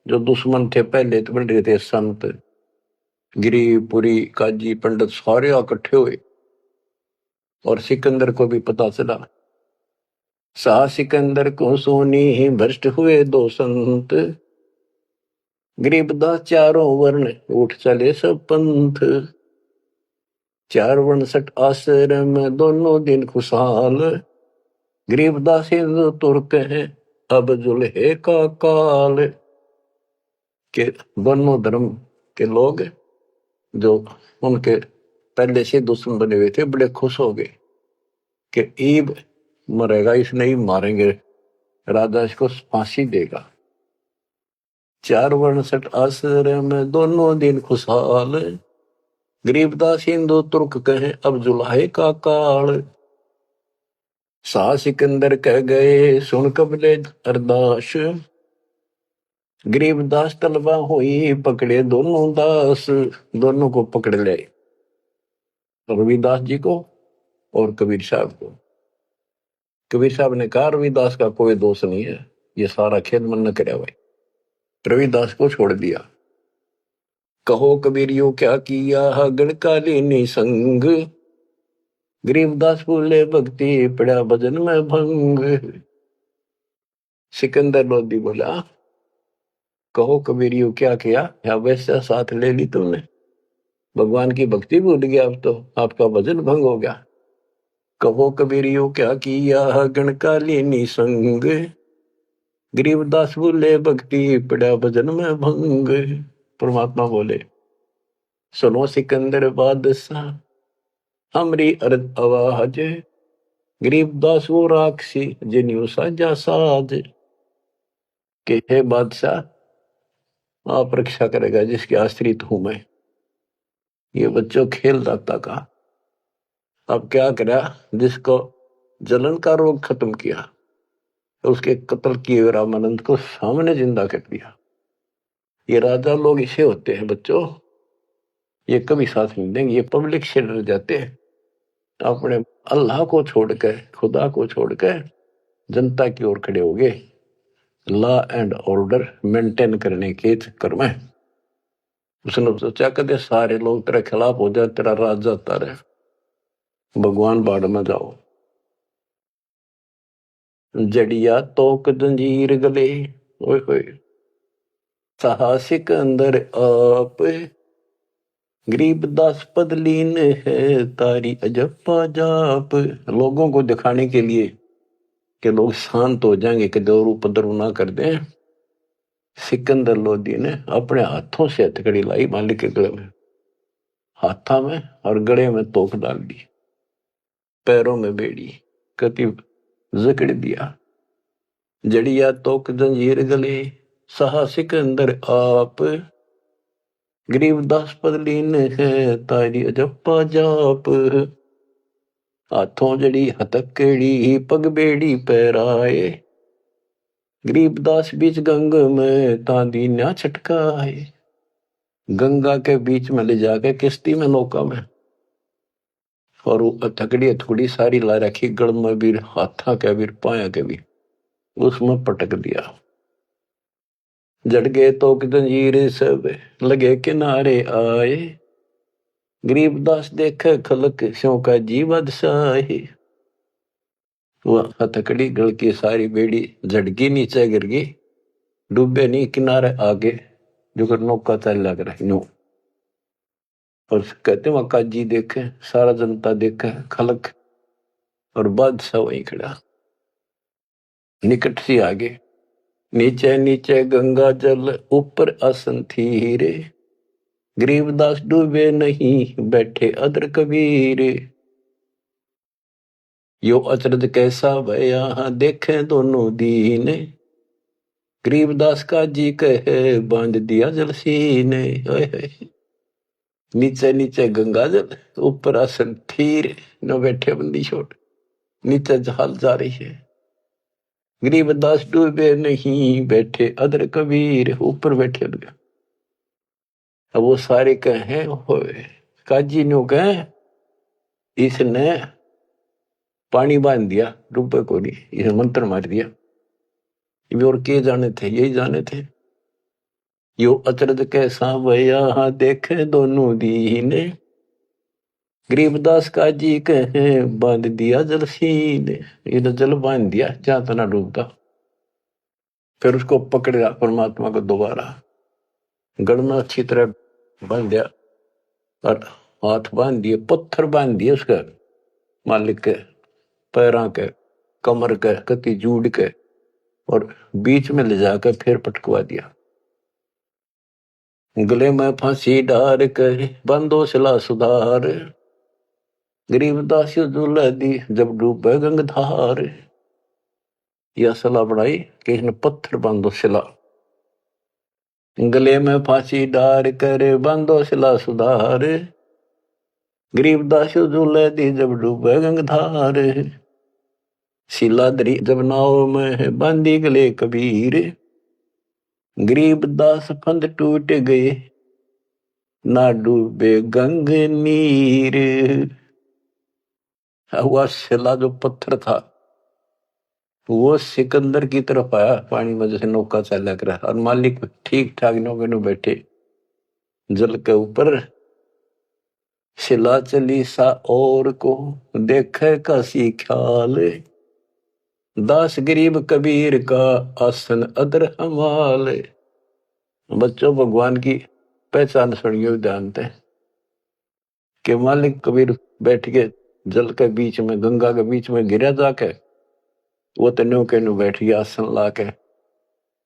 जो दुश्मन थे पहले तो बन रहे थे, संत गिरी पुरी काजी पंडित सारे इकट्ठे हुए, और सिकंदर को भी पता चला। सा सिकंदर को सोनी भ्रष्ट हुए दो संत, गरीबदास चारों वर्ण उठ चले सब पंथ। 4 आश्रम दोनों दिन खुशहाल, गरीबदास हिंदू तुर्क है अब जुल्हे का काल। के दोनों धर्म के लोग जो उनके पहले से दुश्मन बने हुए थे, बड़े खुश हो गए कि ईब मरेगा, इसने ही मारेंगे, राजा इसको फांसी देगा। 4 आश्रम दोनों दिन खुशहाल, गरीबदास हिंदू तुर्क कहे अब जुल्हे का काल। सा सिकंदर कह गए सुन कबले अरदास, गरीबदास तलबा हुई पकड़े दोनों दास। दोनों को पकड़ ले, रविदास जी को और कबीर साहब को। कबीर साहब ने कहा रविदास का कोई दोष नहीं है, ये सारा खेद मन न करे भाई। रविदास को छोड़ दिया। कहो कबीरियो क्या किया गणकालीनी संग, गरीबदास बोले भक्ति पड़ा भजन में भंग। सिकंदर लोधी बोला कहो कबीरियो क्या किया, या वैसा साथ ले ली तुमने, भगवान की भक्ति भूल गया, अब तो आपका भजन भंग हो गया। कहो कबीरियो क्या किया गणकालीनी संग, गरीबदास बोले भक्ति पड़ा भजन में भंग। परमात्मा बोले सुनो सिकंदर बादशाह हमरी अर्ज आवाज, गरीबदास वो राक्षसी जिन्यू साजा साज। के हे बादशाह आप रक्षा करेगा जिसके आश्रित हूं मैं। ये बच्चों खेल दाता का, अब क्या करा, जिसको जलन का रोग खत्म किया, उसके कत्ल किए रामानंद को सामने जिंदा कर दिया। ये राजा लोग इसे होते हैं बच्चों, ये कभी साथ नहीं देंगे, ये पब्लिक से डर जाते हैं, अपने अल्लाह को छोड़कर खुदा को छोड़कर जनता की ओर खड़े हो गए, लॉ एंड ऑर्डर मेंटेन करने के चक्कर में। उसने सोचा कदे सारे लोग तेरे खिलाफ हो जाए, तेरा राज जाता रहे, भगवान बाढ़ में जाओ। जड़िया तोक जंजीर गले, ओए होए साहसिक अंदर आप, गरीबदास पदलीन है तारी अजप्पा जाप। लोगों को दिखाने के लिए कि लोग शांत हो जाएंगे, कि दौर उपद्रव ना कर दें, सिकंदर लोधी ने अपने हाथों से हथकड़ी लाई मालिक के गले में, हाथा में और गले में तोक डाल दी, पैरों में बेड़ी कति जकड़ दिया। जड़िया तोक जंजीर गले सहा सिकंदर आप, गरीबदास पदलीन है तारी अजप्पा जाप। हाथों जड़ी हथकड़ी पग बेड़ी पैराए, गरीबदास बीच गंग में तांदी न्या छटकाए। गंगा के बीच में ले जाके किश्ती में नौका में, और वो हथकड़ी हथकड़ी सारी ला रखी, गड़ में भी, हाथा के भी, पाया के भी, उसमें पटक दिया। जड़ गए तो जंजीर सब लगे किनारे आए, गरीबदास देखे खलक स्यों का जीवद साहे। वह हथकड़ी गल की सारी बेड़ी झटकी नीचे गिर गई, डूबे नहीं, किनारे आगे जो कर नौका चल लग रही नो। और कहते वहां काजी देखे, सारा जनता देखे, खलक और बादशाह वहीं खड़ा, निकट सी आगे। नीचे नीचे गंगा जल ऊपर आसन थी रे, गरीबदास डूबे नहीं बैठे अदर कबीर। यो अचरज कैसा भया देखे दोनों दीन, गरीबदास का जी कहे बांध दिया जल सीने। नीचे नीचे गंगा जल ऊपर आसन थीर, न बैठे बंदी छोड़, नीचे जहाल जा रही है। गरीबदास डूबे नहीं बैठे अदर कबीर, ऊपर बैठे हुए। अब वो सारे कहे काजी नो कहे इसने पानी बांध दिया, डूबे को नहीं, इसे मंत्र मार दिया। और के जाने थे, यही जाने थे। यो अचरज कैसा भया देखे दोनों दीने, गरीबदास का जी कहे बांध दिया जल सीने। ये तो जल बांध दिया जहां तना डूबता। फिर उसको पकड़ा परमात्मा को दोबारा, गड़ में अच्छी तरह बांध दिया, और हाथ बांध दिए, पत्थर बांध दिए उसका मालिक के पैरों के, कमर के, कति जूड़ के, और बीच में ले जाकर फिर पटकवा दिया। गले में फांसी डार कर बंदो सिला सुधार, गरीबदास दुल्हा दी जब डूबे गंगधार। यह सलाह बढ़ाई कि इसने पत्थर बांधो सिला, गले में फांसी डार कर बांधो सिला सुधार, गरीबदास दुल्हा दी जब डूबे गंगधार। शिलाधरी जब नाव में बांधी गले कबीर, गरीबदास फंद टूट गए ना डूबे गंग नीर। हुआ शिला जो पत्थर था वो सिकंदर की तरफ आया पानी में, जैसे नौका चला कर, और मालिक ठीक ठाक नौके में बैठे जल के ऊपर। शिला चली सा और को देखे का सी ख्याल, दास गरीब कबीर का आसन अदर हमाल। बच्चों, भगवान की पहचान सुनियो ध्यान से कि मालिक कबीर बैठ के जल के बीच में, गंगा के बीच में गिरा जाके, वो तो नौके नु बैठ गया आसन ला के,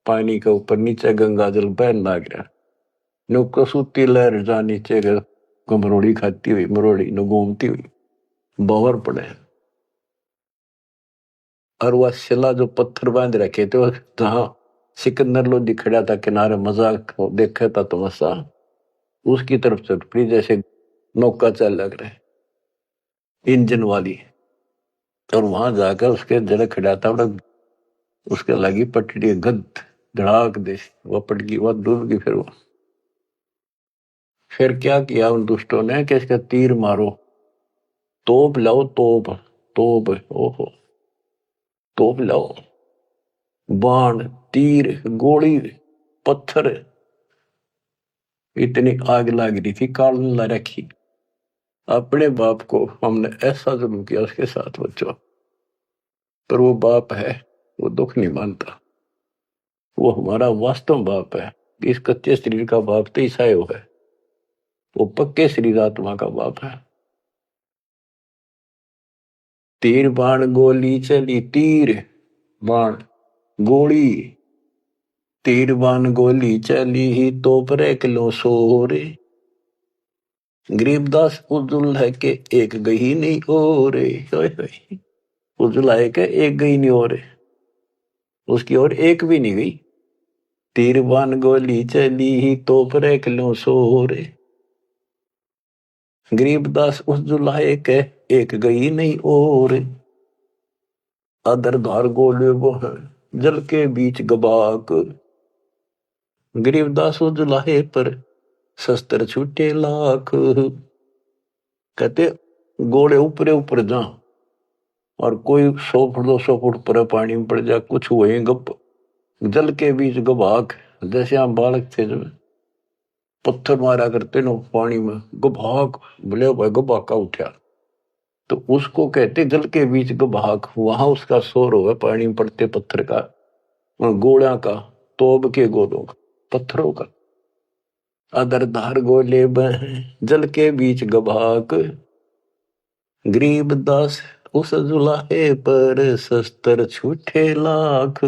पानी के ऊपर नीचे गंगा जल बहन लाग रहा। नौका सूती लहर जा नीचे मरोड़ी खाती हुई, मरोड़ी न घूमती हुई बाहर पड़े। और वह शिला जो पत्थर बांध रखे थे, जहां सिकंदर लोधी खड़ा था किनारे मजाक देखा था तमाशा, उसकी तरफ चल पड़ी, जैसे नौका चल लग रहे इंजन वाली। और वहां जाकर उसके जड़ खड़ा था, उसके लगी पटड़ी गद धड़ाक दे, वह पट गई, वह डूब गई। फिर क्या किया उन दुष्टों ने कि इसका तीर मारो, तोप लाओ, तोप तोप, ओहो तोप लाओ, बाण तीर गोली पत्थर, इतनी आग लग रही थी, काल ला रखी। अपने बाप को हमने ऐसा जुल्म किया उसके साथ बच्चों, पर वो बाप है, वो दुख नहीं मानता, वो हमारा वास्तव बाप है। इस कच्चे शरीर का बाप तो ईसाई है, वो पक्के शरीर आत्मा का बाप है। तीर बाण गोली चली, तीर बाण गोली, तीर बाण गोली चली ही तो पर किलो सोरे, गरीबदास उजुल है के एक गई नहीं और, उजुल है के एक गई नहीं और, उसकी और एक भी नहीं गई। तीर बाण गोली चली ही तो पर किलो सोरे, गरीबदास उस जुलाए के एक गई नहीं और, अदर धार गोले वो है जल के बीच गबाक, गरीबदास उस जुलाहे पर शस्त्र छूटे लाख। कहते गोले ऊपरे ऊपर जा और कोई 100 फुट 200 फुट पर पानी में पड़ जा, कुछ हुए गप जल के बीच गवाक। जैसे हम बालक थे जब पत्थर मारा करते नो पानी में, गभाक बोले भाई गभाका उठा, तो उसको कहते जल के बीच गभाक। वहां उसका शोर हुआ पानी में पड़ते पत्थर का, गोला का, तोब के गोलों का, पत्थरों का। अदर धार गोले बह जल के बीच गभाक, गरीब दास उस जुलाहे पर शस्त्र छूटे लाख।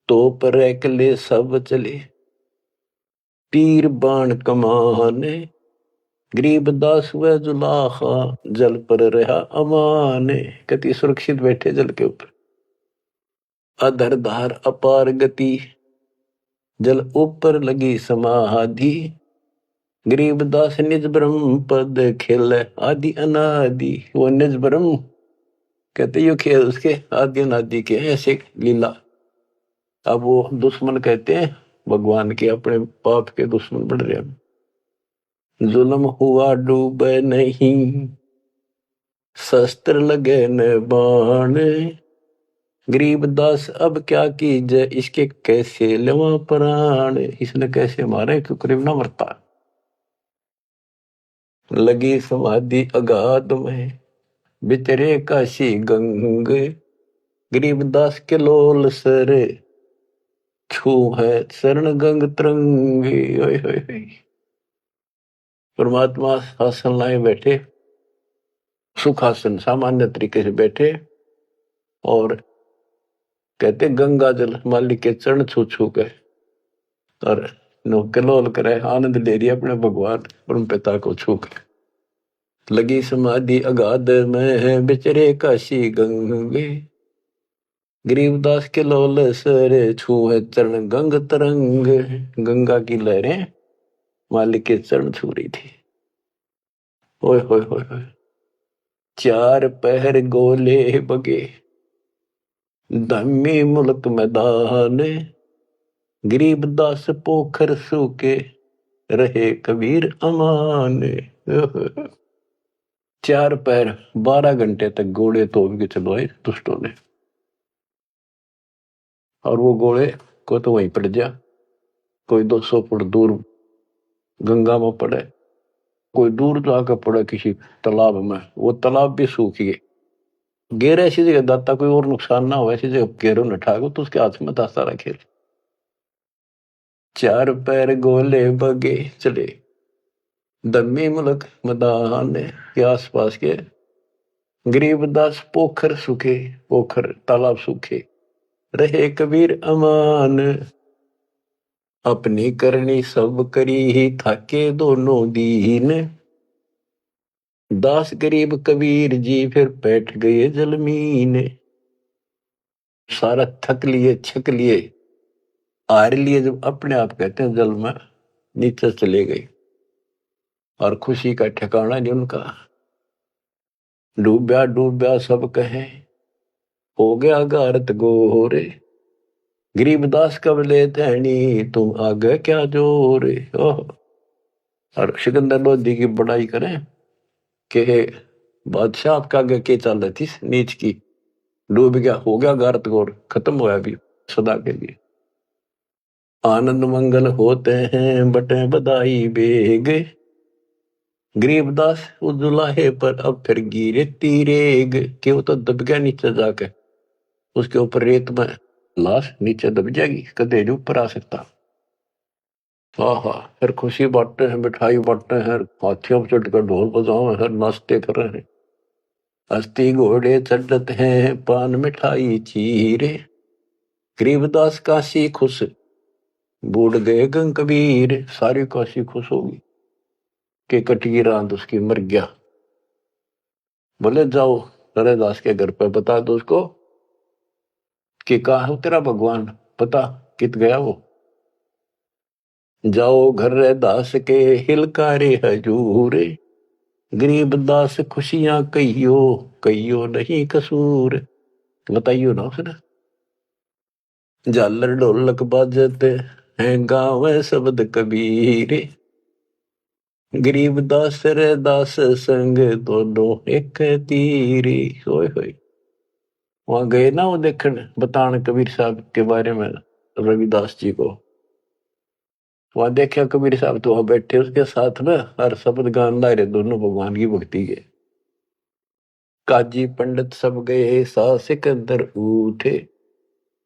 तो पर एकले सब चले तीर बाण कमाने, गरीब दास व जुलाहा जल पर रहा अमाने। कति सुरक्षित बैठे जल के ऊपर। अधर धार अपार गति जल ऊपर लगी समाधि, गरीब दास निज ब्रह्म पद खेल आदि अनादि। वो निज ब्रह्म कहते यो खेल उसके आदि अनादि के ऐसे लीला। अब वो दुश्मन कहते हैं भगवान के, अपने पाप के दुश्मन बढ़ रहे हैं। जुल्म हुआ डूबे नहीं शस्त्र लगे न बाण, गरीब दास अब क्या कीजिए इसके कैसे लेवा प्राण। इसने कैसे मारे क्यों करीब ना मरता। लगी समाधि अगाध में बितरे काशी गंग, गरीब दास के लोल सर छू है शरण गंग तरंगी। परमात्मा आसन लाए बैठे, सुखासन सामान्य तरीके से बैठे, और कहते गंगा जल मालिक के चरण छू छू के और कलोल करे, आनंद ले रही अपने भगवान परम पिता को छू के। लगी समाधि अगाध में बिचरे काशी गंगे, गरीबदास के लोल सर छू है चरण गंग तरंग। गंगा की लहरें मालिक के चरण छू रही थी। ओए होए होए होए। चार पहर गोले बगे धम्मी मुल्क मैदान, गरीबदास पोखर सूके रहे कबीर अमान। 4 पैर 12 घंटे तक घोड़े तोड़ के चलवाए दुष्टों ने, और वो घोड़े को तो वहीं पड़ जा, कोई 200 फुट दूर गंगा में पड़े, कोई दूर जाकर पड़े किसी तालाब में, वो तालाब भी सूख गए। गेर ऐसी जगह दाता कोई और नुकसान ना हो, ऐसी जगह गेरों न ठाको तो उसके हाथ में दाता रखे। 4 पैर गोले बगे चले दम्मी मुल्क मैदान के आसपास के, गरीबदास पोखर सूखे, पोखर तालाब सूखे रहे कबीर अमान। अपनी करनी सब करी थाके दोनों दीन, दास गरीब कबीर जी फिर बैठ गए जलमीन। सारा थक लिए छक लिए हार लिए, जब अपने आप कहते हैं जल में नीचे चले गए, और खुशी का ठिकाना नहीं उनका। डूब्या डूब्या सब कहे हो गया गारत गोरे, गरीबदास कब ले धैनी तुम आगे क्या जोरे। और सिकंदर लोधी की बड़ाई करें कि बादशाह आपका आगे के चल रही थी नीच की, डूब गया, हो गया गारत गोर, खत्म होया भी सदा के लिए। आनंद मंगल होते हैं बटे बधाई बेग, गरीबदास उस दुलाहे पर अब फिर गिरे तीरेग। कि वो तो दब गया नीचे जाके, उसके ऊपर रेत में लाश नीचे दब जाएगी, कदे ऊपर आ सकता। हाँ हाँ, फिर खुशी बांटते हैं, मिठाई बांटते हैं, हाथियों पर चढ़कर ढोल बजाओ हैं, नाश्ते कर रहे हैं, हस्ती घोड़े चढ़त हैं, पान मिठाई चीरे, गरीबदास काशी खुश बूढ़ गए गंग कबीर। सारी काशी खुश होगी कि कटगी रात उसकी मर गया। बोले जाओ हरेदास के घर पे बता दो उसको कि कहा है तेरा भगवान, पता कित गया वो। जाओ घर दास के हिलकारे हजूर, गरीब दास खुशियां कहियो कहियो नहीं कसूर। बताइयो ना उसने। झालर ढोलक बाजते हैं गाँव शब्द कबीर, गरीब दास रे दास संग दोनों एक तीरी। होए होए। वहां गए ना वो देखने बताने कबीर साहब के बारे में, रविदास जी को। वहां देखा कबीर साहब तो वहां बैठे उसके साथ में, हर शब्द गान ला रहे दोनों भगवान की भक्ति के। काजी पंडित सब गए सा सिकंदर उठे,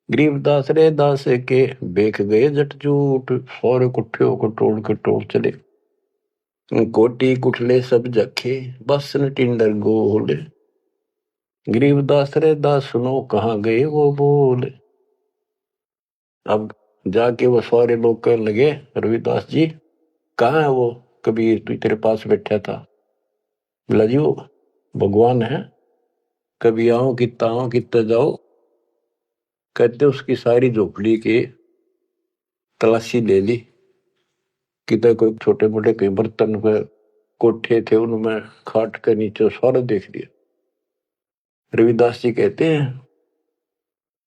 गरीबदास रे दास के बेख गए जट जूट। और कुठ्ठियों को टोड़ के टोड़ चले, कोटी कुठले सब जखे, बस न टिंडर गोल। गरीबदास रे दास सुनो कहाँ गए वो बोल। अब जाके वो सारे लोग कहने लगे, रविदास जी कहाँ है वो कबीर, तू तेरे पास बैठा था। बोला जी वो भगवान है, कभी आओ कितना आओ कितना जाओ। कहते उसकी सारी झोपड़ी की तलाशी ले ली, कितने कोई छोटे मोटे कई बर्तन पे कोठे थे उनमें खाट के नीचे सारा देख लिया। रविदास जी कहते हैं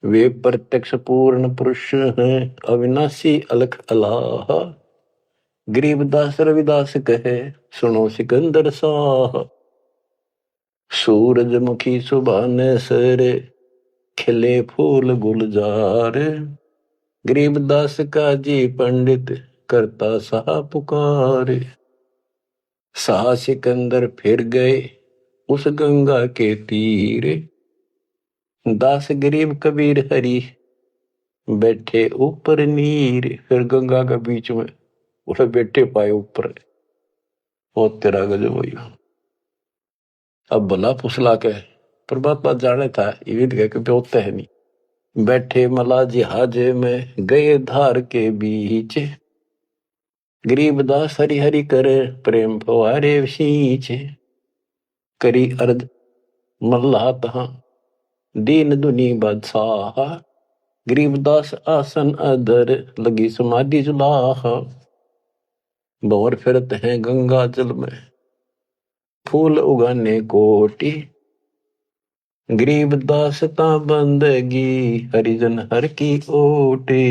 वे प्रत्यक्ष पूर्ण पुरुष हैं, अविनाशी अलख अलाह। गरीबदास रविदास कहे सुनो सिकंदर साह। सूरजमुखी सुभान सरे, खिले फूल गुलजार। गरीबदास का जी पंडित करता सा पुकार। सा सिकंदर फिर गए उस गंगा के तीर। दास गरीब कबीर हरि बैठे ऊपर नीर। फिर गंगा के बीच में उसे बैठे पाए ऊपर। वो तेरा गजब हुई। अब भला फुसला के परमात्मा जाने था ये कि होता है नहीं। बैठे मला जिहाज में गए धार के बीच। गरीबदास हरि हरि करे प्रेम फवारे सींच। करी अर्ज मल्लाह तहां दीन दुनी बादशाह। गरीबदास आसन अधर लगी समाधि जुलाह। भंवर फिरत हैं गंगा जल में फूल उगाने कोटि। गरीबदास ता बंदगी हरिजन हर की ओटे।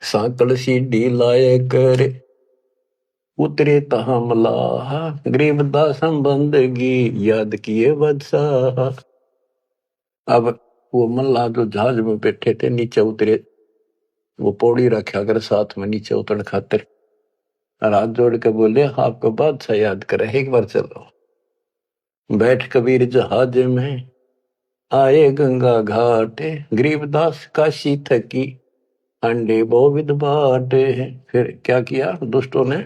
सांकल सीढ़ी लाए कर उतरे तहा मलाह। गरीबदास हम बंदगी याद किए बदशाह। अब वो मल्लाह जो जहाज में बैठे थे नीचे उतरे, वो पौड़ी रखा कर साथ में नीचे उतरने खातिर, और हाथ जोड़ के बोले आपको बादशाह याद करे एक बार चलो। बैठ कबीर जहाज में आए गंगा घाट। गरीबदास काशी थकी अंडे बोविद बाटे। फिर क्या किया दुष्टों ने,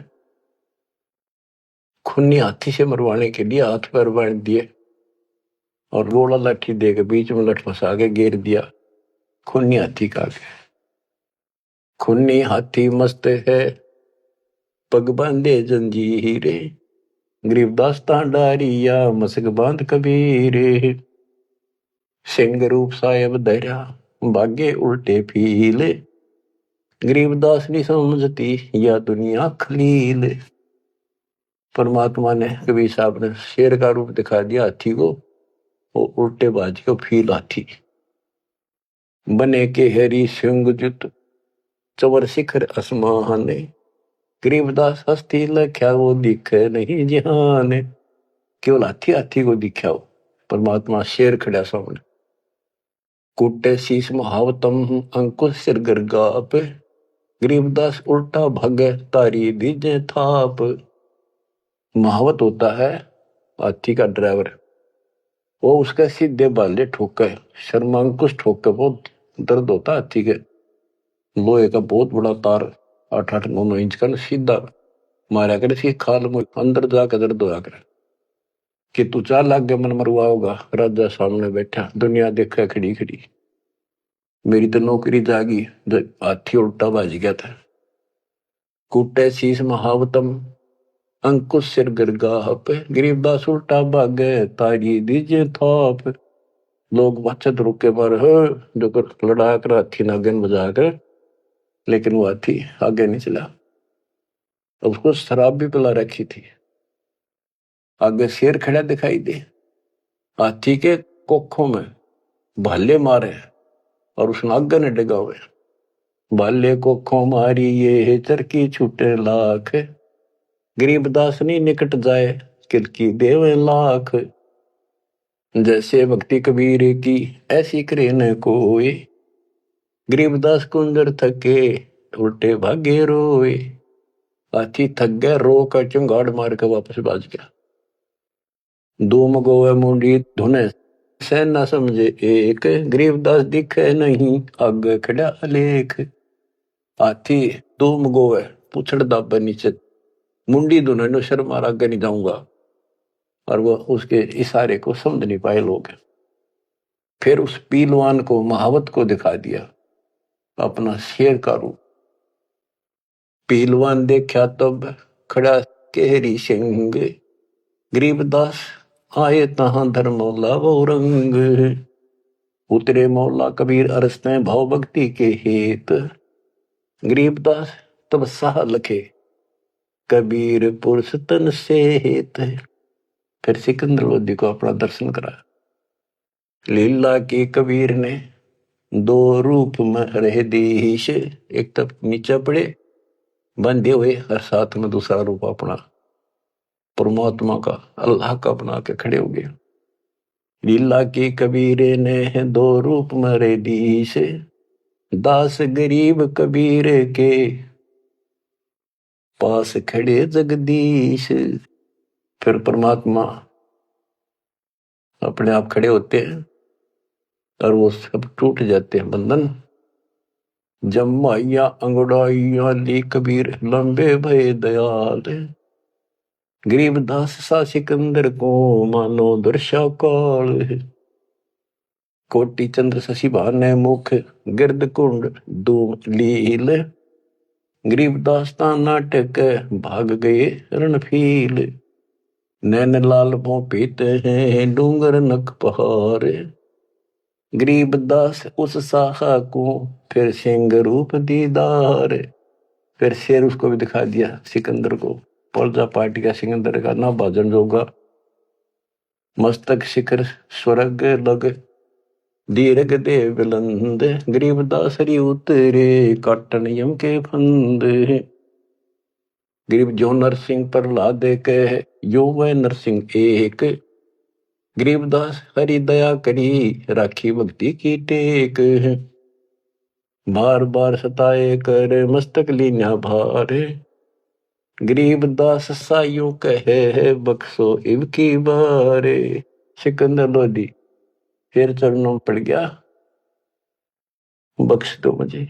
खूनी हाथी से मरवाने के लिए हाथ पैर बांध दिए और गोला लाठी दे के बीच में लठ फंसा के घेर दिया। खूनी हाथी का खूनी हाथी मस्त है पग बांधे जंजीरे। गरीबदास डारिया मसक बांध कबीरे। सिंह रूप साहेब धरा भागे उल्टे फीले। गरीबदास नहीं समझती या दुनिया खलील। परमात्मा ने कबीर साहब ने शेर का रूप दिखा दिया हाथी को, वो उल्टे बाज के फील हाथी बने के हरी सिंह जुत चवर शिखर आसमान। गरीबदास हस्ती लख्या वो दिखे नहीं जिहान। केवल हाथी हाथी को दिखा हो, परमात्मा शेर खड़ा सामने। कुटे शीश महावतम अंकुश सिर गर्गाप। गरीबदास उल्टा भागे तारी दीजे थाप। महावत होता है हाथी का ड्राइवर, वो उसके सीधे बाले ठोके शर्मांकुश ठोके बहुत दर्द होता है हाथी के। लोहे का बहुत बड़ा तार 8-8-9-9 इंच का सीधा मारा करे इसकी खाल में अंदर जाकर दर्द होया करे कि तू 4 लाख के मन मरवा होगा। राजा सामने बैठा दुनिया देखा खड़ी खड़ी, मेरी तो नौकरी जागी। हाथी उल्टा बाज गया था। कुटे शीश महावतम अंकुश सिर गर्गाह पे। गरीबदास उल्टा भागे तारी दीजे थाप। लोग बचत रुक के मारे जो कर लड़ा कर हाथी नागन बजा कर, लेकिन वो हाथी आगे नहीं चला। उसको शराब भी पिला रखी थी। आगे शेर खड़ा दिखाई दे, हाथी के कोखों में भाले मारे और उस नागन ने डगा हुए। भाले कोखों मारी ये चरकी छूटे लाख। गरीबदास नहीं निकट जाए किरकी देवे लाख। जैसे भक्ति कबीर की ऐसी करे न कोई। गरीबदास कुंदर थके उल्टे भागे रोए। हाथी थक गया, रो कर चुंगाड़ मार के वापस बाज गया। धूम गोवे मुंडी धुने सह न समझे एक। गरीबदास दिखे नहीं आगे खड़ा अलेख। हाथी धूम गोवे पूछड़ दाबे नीचे, मुंडी धुने नो शर्म मार आगे नहीं जाऊंगा। और वो उसके इशारे को समझ नहीं पाए लोग। फिर उस पीलवान को महावत को दिखा दिया अपना शेर का रूप। पीलवान देखा तब खड़ा केहरी सिंह। गरीबदास आए तहां धर्मौला वो रंग। उतरे मौला कबीर अरसते भाव भक्ति के हेत। गरीबदास तब साह लखे कबीर पुरुष तन से हेत। फिर सिकंदर लोधी को अपना दर्शन करा। लीला की कबीर ने दो रूप में रह दीश। एक तब नीचे पड़े बंधे हुए और साथ में दूसरा रूप अपना परमात्मा का अल्लाह का बना के खड़े हो गए। लीला की कबीर ने दो रूप में रह दीश। दास गरीब कबीर के पास खड़े जगदीश। फिर परमात्मा अपने आप खड़े होते हैं और वो सब टूट जाते हैं बंधन। जमाइया अंगड़ाइया ली कबीर लंबे भय दयाल। गरीबदास सा सिकंदर को मानो दर्शा काल। कोटि चंद्र शशि भाने मुख गिरद कुंड धूम लील। गरीबदास ता नाटक भाग गए रणफील। नैन लाल पो पीते हैं डूंगर नख पहाड़। गरीबदास उस साहा को फिर सिंह रूप दीदार। फिर शेर उसको भी दिखा दिया सिकंदर को। पलजा पार्टी का सिकंदर का ना भाजन जोगा। मस्तक शिखर स्वर्ग लग दीर्घ देव बुलंद। गरीबदास हरि उतरे काटन यम के फंद। गरीब जो नरसिंह प्रहलाद कह यो वह नरसिंह एक। गरीबदास हरि दया करी राखी भक्ति की टेक। बार बार सताए कर मस्तक लीना भार। गरीबदास साइयों कहे बख्शो इब की बारे। सिकंदर लोधी फिर चरणों पड़ गया, बख्श दो मुझे,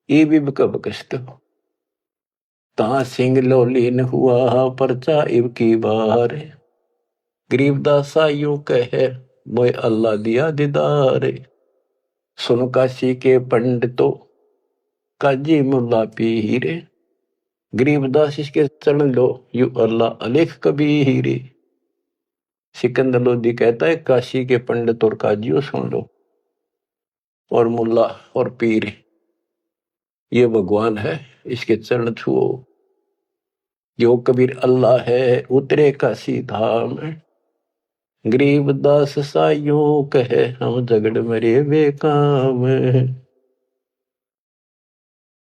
ये भी बख्श दो। ता सिंह लोलीन हुआ परचा इब की बार। गरीबदास यूं कहे मोए अल्लाह दिया दीदार। सुन काशी के पंडितों काजी मुल्ला पीर। गरीबदास इसके चरण लो यू अल्लाह अलेख कबीर। सिकंदर लोधी कहता है काशी के पंडित और काजियों सुन लो, और मुल्ला और पीर ये भगवान है, इसके चरण छुओ। यो कबीर अल्लाह है उतरे काशी धाम। गरीबदास साइयों कहे हम झगड़ मरे बेकाम।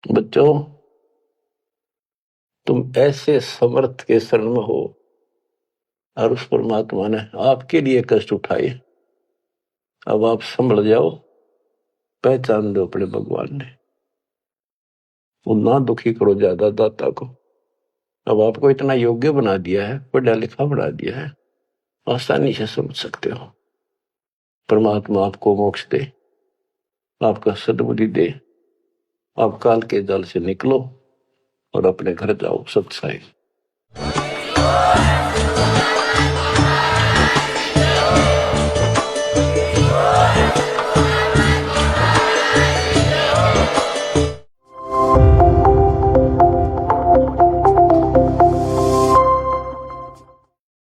बच्चों, तुम ऐसे समर्थ के शरण में हो और उस परमात्मा ने आपके लिए कष्ट उठाए। अब आप संभल जाओ, पहचान दो अपने भगवान ने। वो ना दुखी करो ज्यादा दाता को। अब आपको इतना योग्य बना दिया है, पढ़ा लिखा बना दिया है, आसानी से समझ सकते हो। परमात्मा आपको मोक्ष दे, आपका सद्बुद्धि दे। आप काल के जाल से निकलो और अपने घर जाओ सत्साई।